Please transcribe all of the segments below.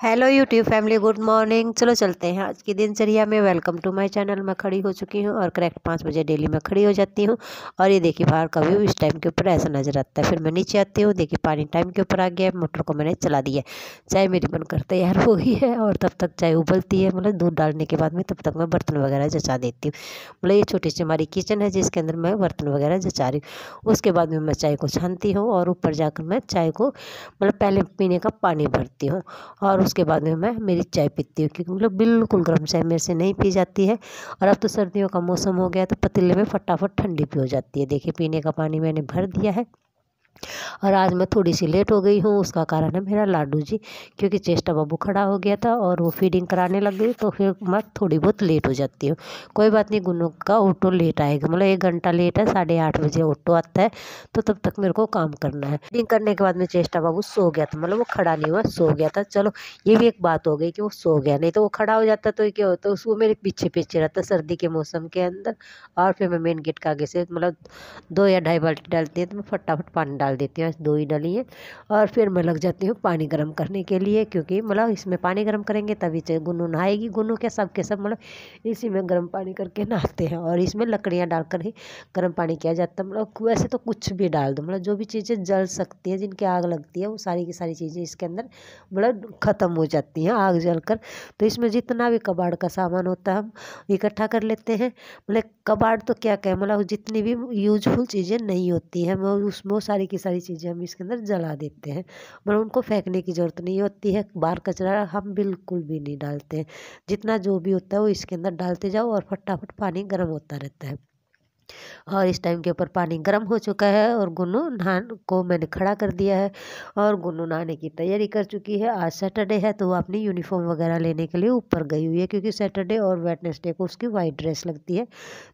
Hello YouTube family, good morning. चलो चलते हैं आज की दिनचर्या में। Welcome to my channel. मैं खड़ी हो चुकी हूँ और करेक्ट 5 बजे डेली मैं खड़ी हो जाती हूँ। और ये देखिए बाहर का व्यू इस टाइम के ऊपर ऐसा नजर आता है। फिर मैं नीचे आती हूँ, देखिए पानी टाइम के ऊपर आ गया है। मोटर को मैंने चला दिया। चाय मेरी बनकर तैयार हो गई है और तब तक चाय उबलती है। मतलब दूध डालने के बाद में तब तक मैं बर्तन वगैरह जचा देती हूँ। मतलब ये छोटी सी हमारी किचन है जिसके अंदर मैं बर्तन वगैरह जचा रही हूँ। उसके बाद में मैं चाय को छानती हूँ और ऊपर जाकर मैं चाय को मतलब पहले पीने का पानी भरती हूँ और उसके बाद में मैं मेरी चाय पीती हूँ, क्योंकि मतलब बिल्कुल गर्म चाय मेरे से नहीं पी जाती है। और अब तो सर्दियों का मौसम हो गया तो पतीले में फटाफट ठंडी भी हो जाती है। देखिए पीने का पानी मैंने भर दिया है। और आज मैं थोड़ी सी लेट हो गई हूँ, उसका कारण है मेरा लाडू जी, क्योंकि चेष्टा बाबू खड़ा हो गया था और वो फीडिंग कराने लग गई, तो फिर मैं थोड़ी बहुत लेट हो जाती हूँ। कोई बात नहीं, गुन्नू का ऑटो लेट आएगा, मतलब 1 घंटा लेट है, 8:30 बजे ऑटो आता है, तो तब तक मेरे को काम करना है। फीडिंग करने के बाद में चेष्टा बाबू सो गया था, मतलब वो खड़ा नहीं हुआ, सो गया था। चलो ये भी एक बात हो गई कि वो सो गया, नहीं तो वो खड़ा हो जाता तो क्या होता, उसको मेरे पीछे पीछे रहता सर्दी के मौसम के अंदर। और फिर मैं मेन गेट के आगे से मतलब 2 या 2.5 बाल्टी डालती है, तो मैं फटाफट पानी डाल देती हूँ। 2 ही डली है और फिर मैं लग जाती हूँ पानी गर्म करने के लिए, क्योंकि मतलब इसमें पानी गर्म करेंगे तभी से गुन्नू नहाएगी। गुन्नू के सब मतलब इसी में गर्म पानी करके नहाते हैं और इसमें लकड़ियाँ डालकर ही गर्म पानी किया जाता है। मतलब वैसे तो कुछ भी डाल दो, मतलब जो भी चीज़ें जल सकती है, जिनकी आग लगती है, वो सारी की सारी चीज़ें इसके अंदर मतलब ख़त्म हो जाती हैं आग जलकर। तो इसमें जितना भी कबाड़ का सामान होता है हम इकट्ठा कर लेते हैं। मतलब कबाड़ तो क्या कहें, मतलब जितनी भी यूजफुल चीज़ें नहीं होती हैं वो उसमें वो सारी की सारी चीज़ें हम इसके अंदर जला देते हैं। मतलब उनको फेंकने की ज़रूरत नहीं होती है। बाहर कचरा हम बिल्कुल भी नहीं डालते हैं। जितना जो भी होता है वो इसके अंदर डालते जाओ और फटाफट पानी गर्म होता रहता है। और इस टाइम के ऊपर पानी गर्म हो चुका है और गुन्नू नहान को मैंने खड़ा कर दिया है और गुन्नू नहाने की तैयारी कर चुकी है। आज सैटरडे है तो वो अपनी यूनिफॉर्म वगैरह लेने के लिए ऊपर गई हुई है, क्योंकि सैटरडे और वेडनेसडे को उसकी वाइट ड्रेस लगती है,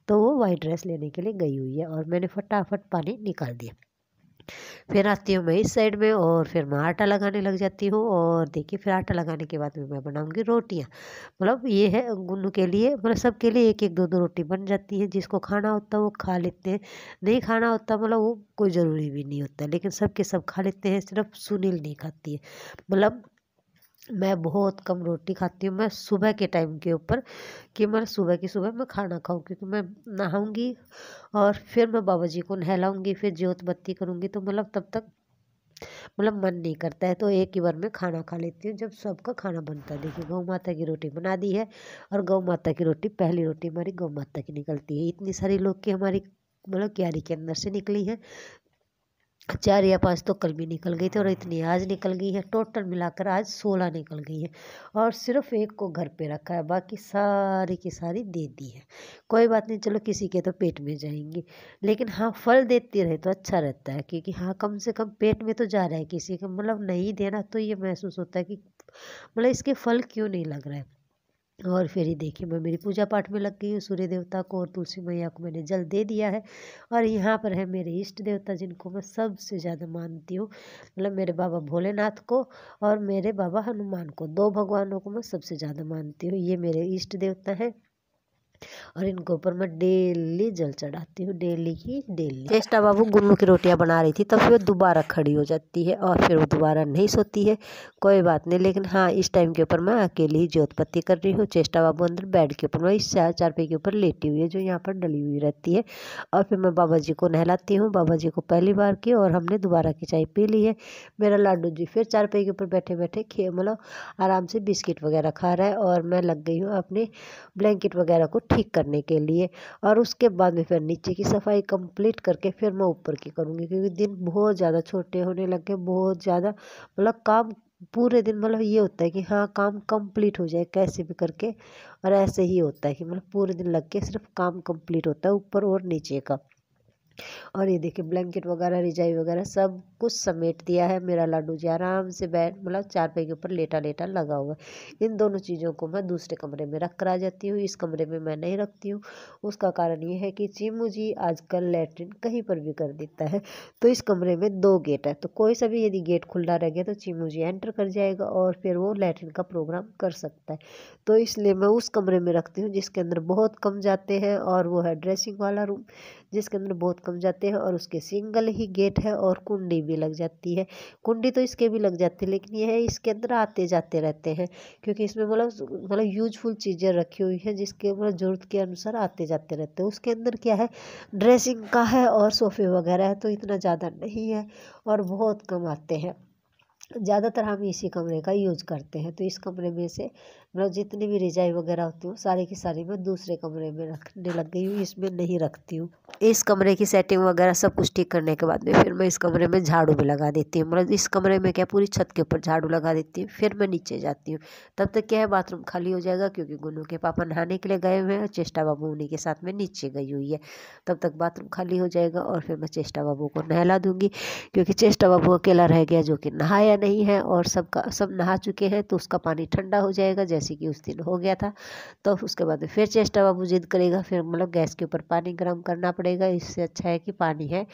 तो वो वाइट ड्रेस लेने के लिए गई हुई है। और मैंने फटाफट पानी निकाल दिया। फिर आती हूँ मैं इस साइड में और फिर मैं आटा लगाने लग जाती हूँ। और देखिए फिर आटा लगाने के बाद में मैं बनाऊँगी रोटियाँ। मतलब ये है गुन्नू के लिए, मतलब सबके लिए एक एक दो दो रोटी बन जाती है। जिसको खाना होता है वो खा लेते हैं, नहीं खाना होता मतलब वो कोई ज़रूरी भी नहीं होता, लेकिन सबके सब खा लेते हैं, सिर्फ सुनील नहीं खाती है। मतलब मैं बहुत कम रोटी खाती हूँ मैं सुबह के टाइम के ऊपर, कि मैं सुबह की सुबह मैं खाना खाऊं, क्योंकि मैं नहाऊंगी और फिर मैं बाबा जी को नहलाऊंगी, फिर ज्योत बत्ती करूंगी, तो मतलब तब तक मतलब मन नहीं करता है, तो एक ही बार में खाना खा लेती हूँ जब सबका खाना बनता है। देखिए गौ माता की रोटी बना दी है और गौ माता की रोटी पहली रोटी हमारी गौ माता की निकलती है। इतनी सारी लोग की हमारी मतलब क्यारी के अंदर से निकली है। 4 या 5 तो कल भी निकल गई थी और इतनी आज निकल गई है, टोटल मिलाकर आज 16 निकल गई है। और सिर्फ एक को घर पे रखा है, बाकी सारी की सारी दे दी है। कोई बात नहीं, चलो किसी के तो पेट में जाएंगी, लेकिन हाँ फल देती रहे तो अच्छा रहता है, क्योंकि हाँ कम से कम पेट में तो जा रहा है किसी का। मतलब नहीं देना तो ये महसूस होता है कि मतलब इसके फल क्यों नहीं लग रहा है। और फिर ये देखिए मैं मेरी पूजा पाठ में लग गई हूँ। सूर्य देवता को और तुलसी मैया को मैंने जल दे दिया है। और यहाँ पर है मेरे इष्ट देवता, जिनको मैं सबसे ज़्यादा मानती हूँ, मतलब मेरे बाबा भोलेनाथ को और मेरे बाबा हनुमान को, 2 भगवानों को मैं सबसे ज़्यादा मानती हूँ। ये मेरे इष्ट देवता हैं और इनके ऊपर मैं डेली जल चढ़ाती हूँ, डेली ही डेली। चेष्टा बाबू गुन्नू की रोटियां बना रही थी तब फिर वो दोबारा खड़ी हो जाती है और फिर वो दोबारा नहीं सोती है। कोई बात नहीं, लेकिन हाँ इस टाइम के ऊपर मैं अकेली ही ज्योत बत्ती कर रही हूँ। चेष्टा बाबू अंदर बेड के ऊपर, मैं इस चारपाई के ऊपर लेटी हुई है जो यहाँ पर डली हुई रहती है। और फिर मैं बाबा जी को नहलाती हूँ। बाबा जी को पहली बार की और हमने दोबारा की चाय पी ली है। मेरा लाडू जी फिर चारपाई के ऊपर बैठे बैठे मतलब आराम से बिस्किट वगैरह खा रहा है और मैं लग गई हूँ अपने ब्लैंकेट वगैरह को ठीक करने के लिए। और उसके बाद में फिर नीचे की सफाई कंप्लीट करके फिर मैं ऊपर की करूँगी, क्योंकि दिन बहुत ज़्यादा छोटे होने लगे, बहुत ज़्यादा मतलब काम पूरे दिन मतलब ये होता है कि हाँ काम कंप्लीट हो जाए कैसे भी करके। और ऐसे ही होता है कि मतलब पूरे दिन लग के सिर्फ काम कंप्लीट होता है ऊपर और नीचे का। और ये देखिए ब्लैंकेट वगैरह रिजाई वगैरह सब कुछ समेट दिया है। मेरा लाडू जी आराम से बैठ मतलब चारपाई के ऊपर लेटा लेटा लगा हुआ है। इन दोनों चीज़ों को मैं दूसरे कमरे में रख कर आ जाती हूँ, इस कमरे में मैं नहीं रखती हूँ। उसका कारण ये है कि चीमू जी आजकल लैट्रिन कहीं पर भी कर देता है, तो इस कमरे में 2 गेट है, तो कोई सा भी यदि गेट खुला रह गया तो चीमू जी एंटर कर जाएगा और फिर वो लैट्रिन का प्रोग्राम कर सकता है। तो इसलिए मैं उस कमरे में रखती हूँ जिसके अंदर बहुत कम जाते हैं, और वो है ड्रेसिंग वाला रूम, जिसके अंदर बहुत वेलकम जाते हैं और उसके सिंगल ही गेट है और कुंडी भी लग जाती है। कुंडी तो इसके भी लग जाती है, लेकिन ये है इसके अंदर आते जाते रहते हैं, क्योंकि इसमें मतलब यूजफुल चीज़ें रखी हुई हैं जिसके मतलब ज़रूरत के अनुसार आते जाते रहते हैं। उसके अंदर क्या है, ड्रेसिंग का है और सोफ़े वगैरह है, तो इतना ज़्यादा नहीं है और बहुत कम आते हैं। ज़्यादातर हम इसी कमरे का यूज करते हैं। तो इस कमरे में से मतलब जितनी भी रजाई वगैरह होती हूँ सारी की सारी मैं दूसरे कमरे में रखने लग गई हूँ, इसमें नहीं रखती हूँ। इस कमरे की सेटिंग वगैरह सब कुछ ठीक करने के बाद में फिर मैं इस कमरे में झाड़ू भी लगा देती हूँ। मतलब इस कमरे में क्या, पूरी छत के ऊपर झाड़ू लगा देती हूँ, फिर मैं नीचे जाती हूँ। तब तक क्या है, बाथरूम खाली हो जाएगा, क्योंकि गुन्नू के पापा नहाने के लिए गए हुए हैं, चेष्टा बाबू उन्हीं के साथ में नीचे गई हुई है। तब तक बाथरूम खाली हो जाएगा और फिर मैं चेष्टा बाबू को नहला दूंगी, क्योंकि चेष्टा बाबू अकेला रह गया जो कि नहाया नहीं है और सब नहा चुके हैं, तो उसका पानी ठंडा हो जाएगा जैसे कि उस दिन हो गया था। तो उसके बाद फिर चेष्टा बाबू जिद करेगा, फिर मतलब गैस के ऊपर पानी गर्म करना पड़ेगा। इससे अच्छा है कि पानी है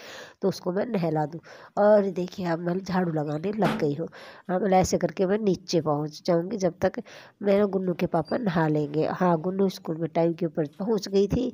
तो उसको मैं नहला दूँ। और देखिए अब मैं झाड़ू लगाने लग गई हूँ। मतलब ऐसे करके मैं नीचे पहुँच जाऊँगी जब तक मेरे गुन्नू के पापा नहा लेंगे। हाँ, गुन्नू स्कूल में टाइम के ऊपर पहुँच गई थी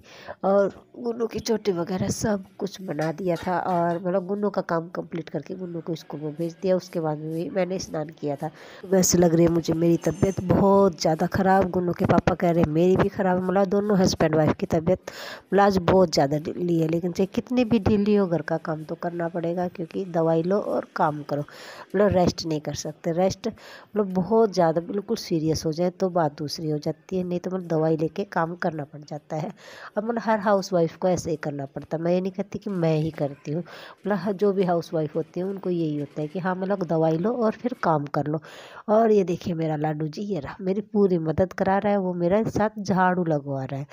और गुन्नू की चोटी वगैरह सब कुछ बना दिया था और मतलब गुन्नू का काम कंप्लीट करके गुन्नू को स्कूल में भेज दिया। उसके बाद में भी मैंने स्नान किया था। वैसे लग रही है मुझे मेरी तबीयत बहुत ज़्यादा ख़राब। गुन्नू के पापा कह रहे हैं मेरी भी ख़राब है। मतलब दोनों हस्बैंड वाइफ की तबीयत मतलब आज बहुत ज़्यादा ढीली है, लेकिन चाहे कितनी भी ढीली हो घर का काम तो करना पड़ेगा, क्योंकि दवाई लो और काम करो। मतलब रेस्ट नहीं कर सकते। रेस्ट मतलब बहुत ज़्यादा बिल्कुल सीरियस हो जाए तो बात दूसरी हो जाती है, नहीं तो मतलब दवाई लेके काम करना पड़ जाता है। अब मतलब हर हाउस वाइफ को ऐसे ही करना पड़ता है। मैं ये नहीं कहती कि मैं ही करती हूँ, मतलब जो भी हाउस वाइफ होती है उनको यही होता है कि हाँ मतलब दवाई लो और फिर काम कर लो। और ये देखिए मेरा लाडू जी, ये रहा, मेरी पूरी मदद करा रहा है। वो मेरे साथ झाड़ू लगवा रहा है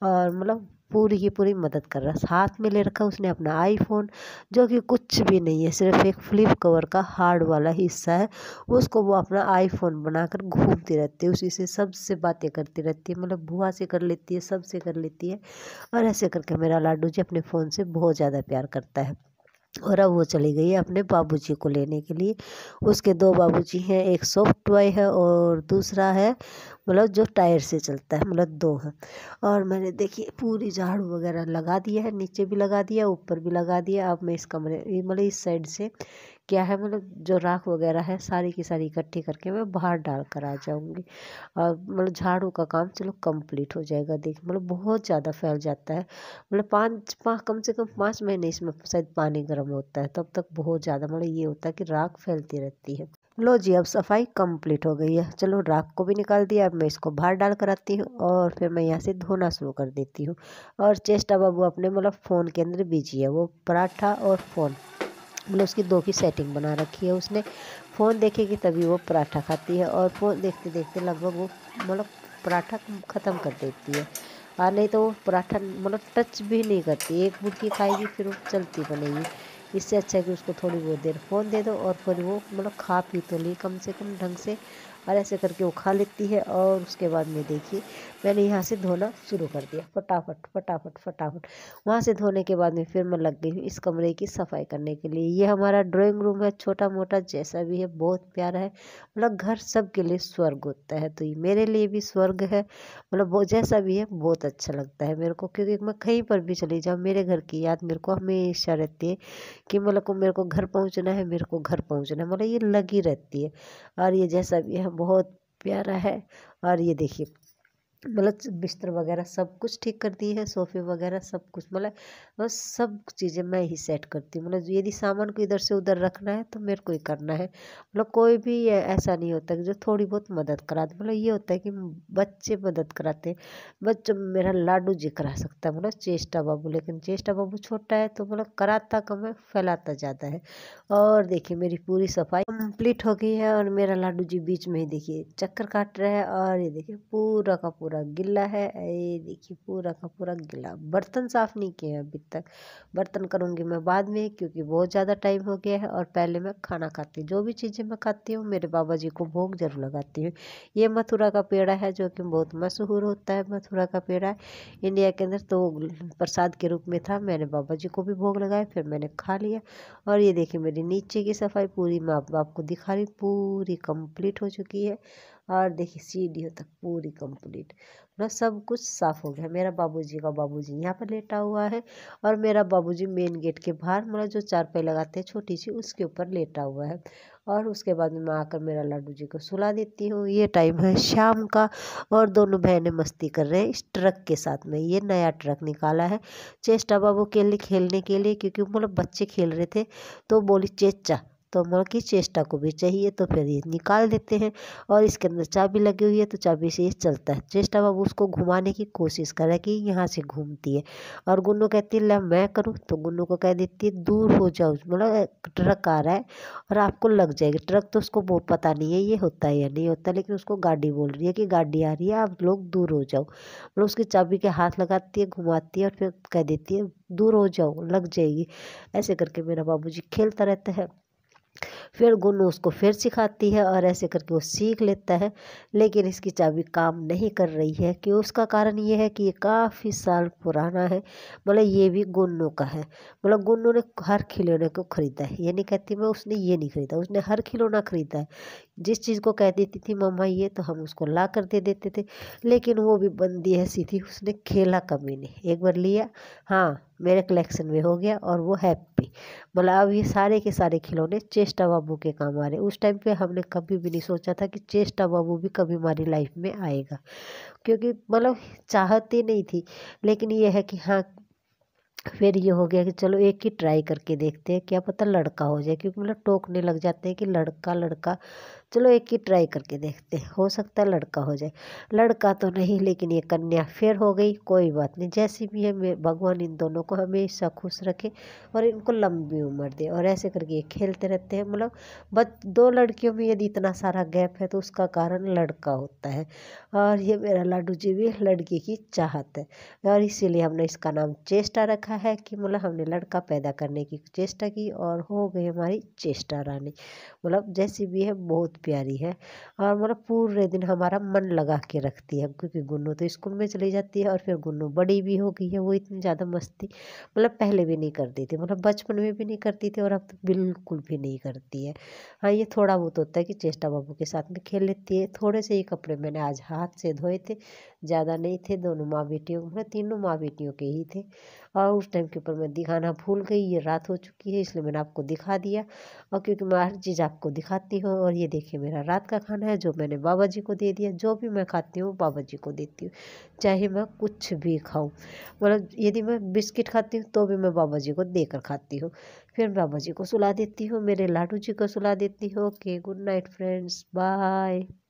और मतलब पूरी की पूरी मदद कर रहा है। हाथ में ले रखा उसने अपना आईफोन, जो कि कुछ भी नहीं है, सिर्फ एक फ्लिप कवर का हार्ड वाला हिस्सा है। उसको वो अपना आईफोन बनाकर घूमती रहती है, उसी से सबसे बातें करती रहती है। मतलब बुआ से कर लेती है, सबसे कर लेती है। और ऐसे करके मेरा लाडू जी अपने फ़ोन से बहुत ज़्यादा प्यार करता है। और अब वो चली गई है अपने बाबूजी को लेने के लिए। उसके दो बाबूजी हैं, एक सॉफ्ट टॉय है और दूसरा है मतलब जो टायर से चलता है, मतलब दो हैं। और मैंने देखिए पूरी झाड़ू वगैरह लगा दिया है, नीचे भी लगा दिया, ऊपर भी लगा दिया। अब मैं इस कमरे मतलब इस साइड से क्या है, मतलब जो राख वगैरह है सारी की सारी इकट्ठी करके मैं बाहर डाल कर आ जाऊँगी। और मतलब झाड़ू का काम चलो कंप्लीट हो जाएगा। देख मतलब बहुत ज़्यादा फैल जाता है। मतलब कम से कम 5 महीने इसमें शायद पानी गर्म होता है, तब तक बहुत ज़्यादा मतलब ये होता है कि राख फैलती रहती है। लो जी, अब सफाई कंप्लीट हो गई है। चलो राख को भी निकाल दिया, अब मैं इसको बाहर डाल कर आती हूँ और फिर मैं यहाँ से धोना शुरू कर देती हूँ। और चेष्टा बाबू अपने मतलब फ़ोन के अंदर बिजी है, वो पराठा और फ़ोन मतलब उसकी दो की सेटिंग बना रखी है उसने। फ़ोन देखेगी तभी वो पराठा खाती है और फ़ोन देखते देखते लगभग वो मतलब पराठा ख़त्म कर देती है। और नहीं तो वो पराठा मतलब टच भी नहीं करती, एक मुट्ठी खाएगी फिर वो चलती बनेगी। इससे अच्छा है कि उसको थोड़ी बहुत देर फ़ोन दे दो और फिर वो मतलब खा पी तो ली कम से कम ढंग से। और ऐसे करके वो खा लेती है। और उसके बाद में देखिए मैंने यहाँ से धोना शुरू कर दिया, फटाफट फटाफट फटाफट। वहाँ से धोने के बाद में फिर मैं लग गई हूँ इस कमरे की सफाई करने के लिए। ये हमारा ड्राइंग रूम है, छोटा मोटा जैसा भी है, बहुत प्यारा है। मतलब घर सबके लिए स्वर्ग होता है, तो ये मेरे लिए भी स्वर्ग है। मतलब वो जैसा भी है बहुत अच्छा लगता है मेरे को, क्योंकि मैं कहीं पर भी चली जाऊँ मेरे घर की याद मेरे को हमेशा रहती है कि मतलब को मेरे को घर पहुँचना है, मेरे को घर पहुँचना है, मतलब ये लगी रहती है। और ये जैसा भी है बहुत प्यारा है। और ये देखिए मतलब बिस्तर वगैरह सब कुछ ठीक कर दिए हैं, सोफ़े वगैरह सब कुछ मतलब बस सब चीज़ें मैं ही सेट करती हूँ। मतलब यदि सामान को इधर से उधर रखना है तो मेरे को ही करना है। मतलब कोई भी ऐसा नहीं होता कि जो थोड़ी बहुत मदद करा दे। मतलब ये होता है कि बच्चे मदद कराते हैं, बच्चों मेरा लाडू जी करा सकता है मतलब चेष्टा बाबू, लेकिन चेष्टा बाबू छोटा है तो मतलब कराता कम है फैलाता ज़्यादा है। और देखिए मेरी पूरी सफाई कंप्लीट हो गई है और मेरा लाडू जी बीच में ही देखिए चक्कर काट रहा है। और ये देखिए पूरा का पूरा गिल्ला है, ये देखिए पूरा का पूरा गिल्ला। बर्तन साफ नहीं किए हैं अभी तक, बर्तन करूँगी मैं बाद में, क्योंकि बहुत ज़्यादा टाइम हो गया है। और पहले मैं खाना खाती हूँ, जो भी चीज़ें मैं खाती हूँ मेरे बाबा जी को भोग जरूर लगाती हूँ। ये मथुरा का पेड़ा है जो कि बहुत मशहूर होता है, मथुरा का पेड़ा है इंडिया के अंदर, तो प्रसाद के रूप में था। मैंने बाबा जी को भी भोग लगाया, फिर मैंने खा लिया। और ये देखिए मेरी नीचे की सफाई पूरी मैं आपको दिखा रही, पूरी कंप्लीट हो चुकी है। और देखिए सीढ़ियों तक पूरी कंप्लीट, मतलब सब कुछ साफ हो गया। मेरा बाबूजी यहाँ पर लेटा हुआ है और मेरा बाबूजी मेन गेट के बाहर, मतलब जो चारपाई लगाते हैं छोटी सी, उसके ऊपर लेटा हुआ है। और उसके बाद में मैं आकर मेरा लड्डू जी को सुला देती हूँ। ये टाइम है शाम का और दोनों बहनें मस्ती कर रहे हैं इस ट्रक के साथ में। ये नया ट्रक निकाला है चेष्टा बाबू के लिए खेलने के लिए, क्योंकि मतलब बच्चे खेल रहे थे तो बोली चेचा, तो मतलब कि चेष्टा को भी चाहिए, तो फिर ये निकाल देते हैं। और इसके अंदर चाबी लगी हुई है तो चाबी से ये चलता है। चेष्टा बाबू उसको घुमाने की कोशिश कर रहा है कि यहाँ से घूमती है, और गुन्नू कहती है ला मैं करूँ, तो गुन्नू को कह देती है दूर हो जाओ, मतलब ट्रक आ रहा है और आपको लग जाएगी। ट्रक तो उसको वो पता नहीं है ये होता है या नहीं होता, लेकिन उसको गाड़ी बोल रही है कि गाड़ी आ रही है आप लोग दूर हो जाओ। मतलब उसकी चाबी के हाथ लगाती है, घुमाती है और फिर कह देती है दूर हो जाओ लग जाएगी। ऐसे करके मेरा बाबूजी खेलता रहता है। फिर गुन्नू उसको फिर सिखाती है और ऐसे करके वो सीख लेता है। लेकिन इसकी चाबी काम नहीं कर रही है, कि उसका कारण ये है कि ये काफ़ी साल पुराना है, मतलब ये भी गुन्नू का है। मतलब गुन्नू ने हर खिलौने को खरीदा है, ये नहीं कहती मैं उसने ये नहीं खरीदा, उसने हर खिलौना खरीदा है। जिस चीज़ को कह देती थी मम्मा ये, तो हम उसको ला कर दे देते थे। लेकिन वो भी बंदी ऐसी थी, उसने खेला कभी नहीं। एक बार लिया, हाँ मेरे कलेक्शन में हो गया और वो हैप्पी। मतलब अब ये सारे के सारे खिलौने चेष्टा बाबू के काम आ रहे। उस टाइम पे हमने कभी भी नहीं सोचा था कि चेष्टा बाबू भी कभी हमारी लाइफ में आएगा, क्योंकि मतलब चाहती नहीं थी। लेकिन ये है कि हाँ, फिर ये हो गया कि चलो एक ही ट्राई करके देखते हैं, क्या पता लड़का हो जाए, क्योंकि मतलब टोकने लग जाते हैं कि लड़का लड़का। चलो एक ही ट्राई करके देखते हैं, हो सकता है लड़का हो जाए। लड़का तो नहीं, लेकिन ये कन्या फिर हो गई। कोई बात नहीं, जैसी भी है भगवान इन दोनों को हमेशा खुश रखे और इनको लंबी उम्र दे। और ऐसे करके ये खेलते रहते हैं। मतलब बस दो लड़कियों में यदि इतना सारा गैप है तो उसका कारण लड़का होता है। और ये मेरा लाडू जी भी लड़की की चाहत है, और इसीलिए हमने इसका नाम चेष्टा रखा है, कि मतलब हमने लड़का पैदा करने की चेष्टा की और हो गई हमारी चेष्टा रानी। मतलब जैसी भी है बहुत प्यारी है, और मतलब पूरे दिन हमारा मन लगा के रखती है। क्योंकि गुन्नू तो स्कूल में चली जाती है और फिर गुन्नू बड़ी भी हो गई है, वो इतनी ज़्यादा मस्ती मतलब पहले भी नहीं करती थी, मतलब बचपन में भी नहीं करती थी और अब तो बिल्कुल भी नहीं करती है। हाँ ये थोड़ा बहुत होता है कि चेष्टा बाबू के साथ में खेल लेती है। थोड़े से ही कपड़े मैंने आज हाथ से धोए थे, ज़्यादा नहीं थे, दोनों माँ बेटियों, मतलब तीनों माँ बेटियों के ही थे। और उस टाइम के ऊपर मैं दिखाना भूल गई, ये रात हो चुकी है इसलिए मैंने आपको दिखा दिया। और क्योंकि मैं हर चीज़ आपको दिखाती हूँ। और ये देखिए मेरा रात का खाना है जो मैंने बाबा जी को दे दिया। जो भी मैं खाती हूँ बाबा जी को देती हूँ, चाहे मैं कुछ भी खाऊं। मतलब यदि मैं बिस्किट खाती हूँ तो भी मैं बाबा जी को देकर खाती हूँ। फिर बाबा जी को सुला देती हूँ, मेरे लाडू जी को सुला देती हूँ। Okay good night friends, bye.